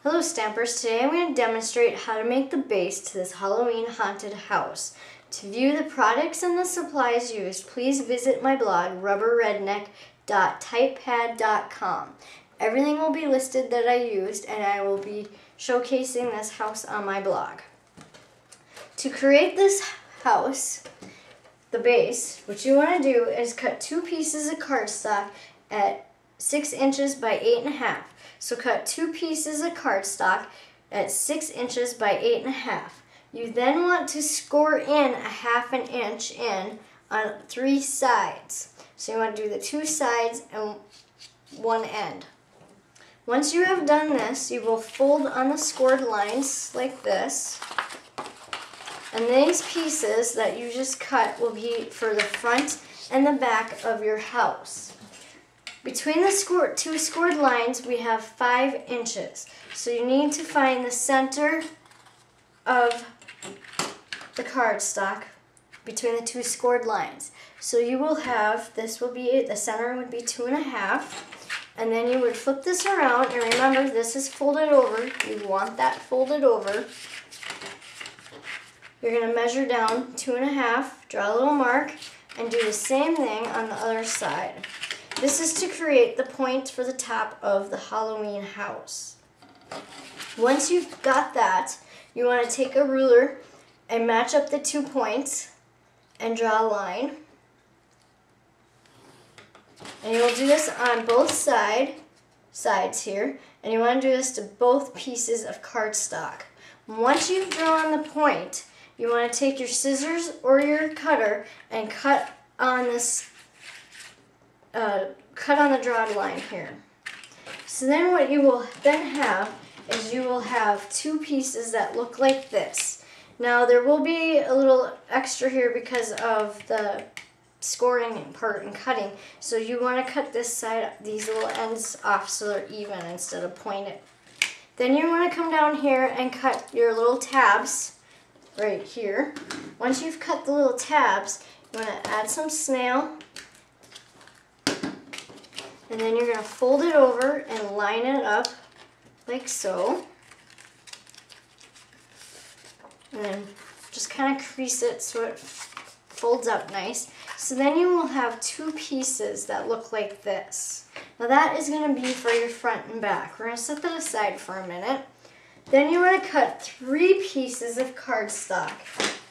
Hello Stampers, today I'm going to demonstrate how to make the base to this Halloween haunted house. To view the products and the supplies used, please visit my blog rubberredneck.typepad.com. Everything will be listed that I used, and I will be showcasing this house on my blog. To create this house, the base, what you want to do is cut 2 pieces of cardstock at 6 inches by 8.5. So cut 2 pieces of cardstock at 6 inches by 8.5. You then want to score in a 1/2 inch in on 3 sides. So you want to do the 2 sides and 1 end. Once you have done this, you will fold on the scored lines like this. And these pieces that you just cut will be for the front and the back of your house. Between the 2 scored lines, we have 5 inches. So you need to find the center of the cardstock between the 2 scored lines. So you will have, this will be, the center would be 2.5. And then you would flip this around, and remember this is folded over. You want that folded over. You're going to measure down 2.5, draw a little mark, and do the same thing on the other side. This is to create the point for the top of the Halloween house. Once you've got that, you want to take a ruler and match up the 2 points and draw a line. And you will do this on both sides here, and you want to do this to both pieces of cardstock. Once you've drawn the point, you want to take your scissors or your cutter and cut on this cut on the drawn line here. So then what you will then have is you will have 2 pieces that look like this. Now there will be a little extra here because of the scoring part and cutting. So you want to cut this side, these little ends off so they're even instead of pointed. Then you want to come down here and cut your little tabs right here. Once you've cut the little tabs, you want to add some snail. And then you're going to fold it over and line it up like so. And then just kind of crease it so it folds up nice. So then you will have 2 pieces that look like this. Now that is going to be for your front and back. We're going to set that aside for a minute. Then you want to cut 3 pieces of cardstock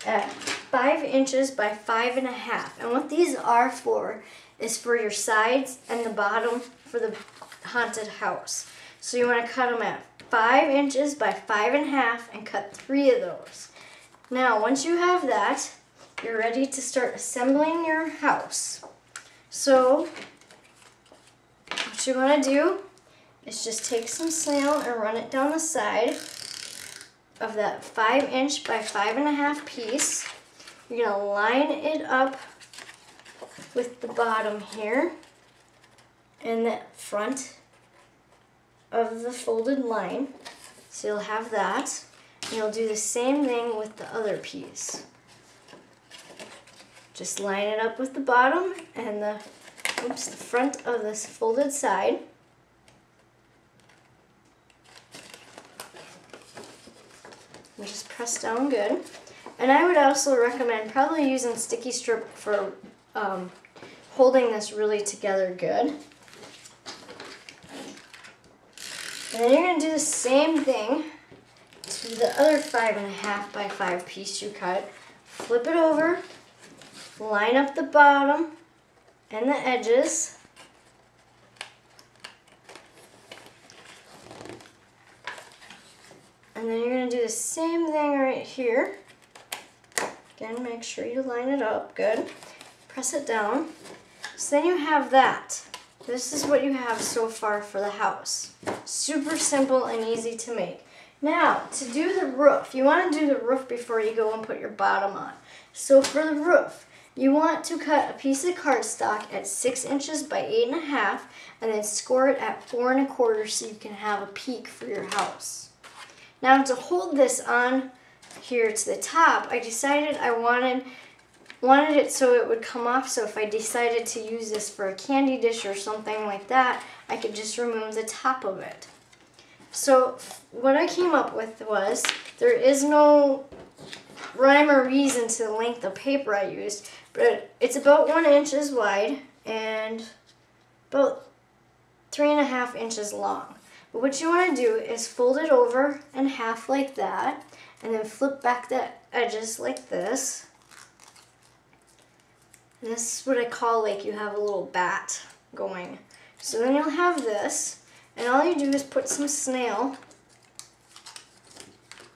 at 5 inches by 5.5. And what these are for is for your sides and the bottom for the haunted house. So you want to cut them at 5 inches by 5.5 and cut 3 of those. Now once you have that, you're ready to start assembling your house. So what you want to do is just take some snail and run it down the side of that 5 inch by 5.5 piece. You're going to line it up with the bottom here and the front of the folded line. So you'll have that. And you'll do the same thing with the other piece. Just line it up with the bottom and the front of this folded side. And just press down good. And I would also recommend probably using sticky strip for holding this really together good. And then you're going to do the same thing to the other 5.5 by 5 piece you cut. Flip it over, line up the bottom and the edges. And then you're going to do the same thing right here. Again, make sure you line it up good. Press it down. So then you have that. This is what you have so far for the house. Super simple and easy to make. Now, to do the roof, you want to do the roof before you go and put your bottom on. So for the roof, you want to cut a piece of cardstock at 6 inches by 8.5 and then score it at 4.25 so you can have a peak for your house. Now to hold this on here to the top, I decided I wanted it so it would come off, so if I decided to use this for a candy dish or something like that, I could just remove the top of it. So what I came up with was, there is no rhyme or reason to the length of paper I used, but it's about 1 inch wide and about 3.5 inches long. But what you want to do is fold it over in half like that, and then flip back the edges like this. And this is what I call, like, you have a little bat going. So then you'll have this, and all you do is put some snail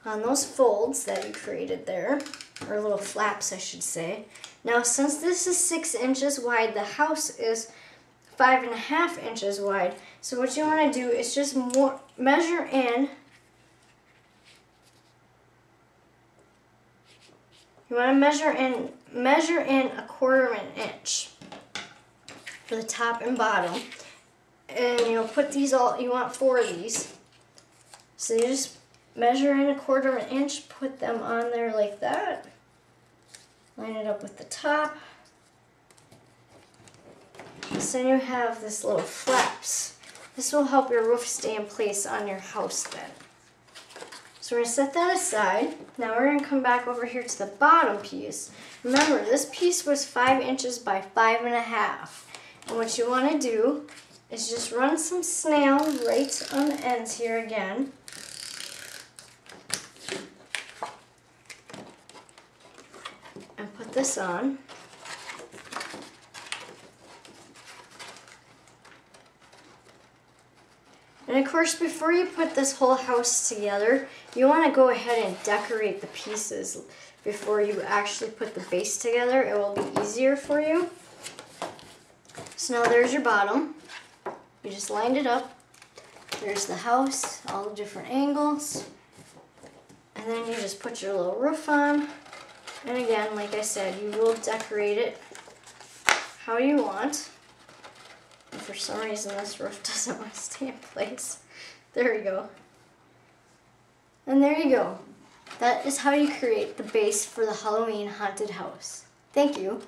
on those folds that you created there, or little flaps I should say. Now since this is 6 inches wide, the house is 5.5 inches wide. So what you want to do is just measure in. You want to measure in 1/4 inch for the top and bottom, and you'll put these all. You want 4 of these, so you just measure in 1/4 inch, put them on there like that. Line it up with the top. So then you have this little flaps. This will help your roof stay in place on your house then. So we're going to set that aside. Now we're going to come back over here to the bottom piece. Remember, this piece was 5 inches by 5.5. And what you want to do is just run some snail right on the ends here again. And put this on. And of course, before you put this whole house together, you want to go ahead and decorate the pieces before you actually put the base together. It will be easier for you. So now there's your bottom. You just lined it up. There's the house, all the different angles. And then you just put your little roof on. And again, like I said, you will decorate it how you want. And for some reason, this roof doesn't want to stay in place. There we go. And there you go. That is how you create the base for the Halloween haunted house. Thank you.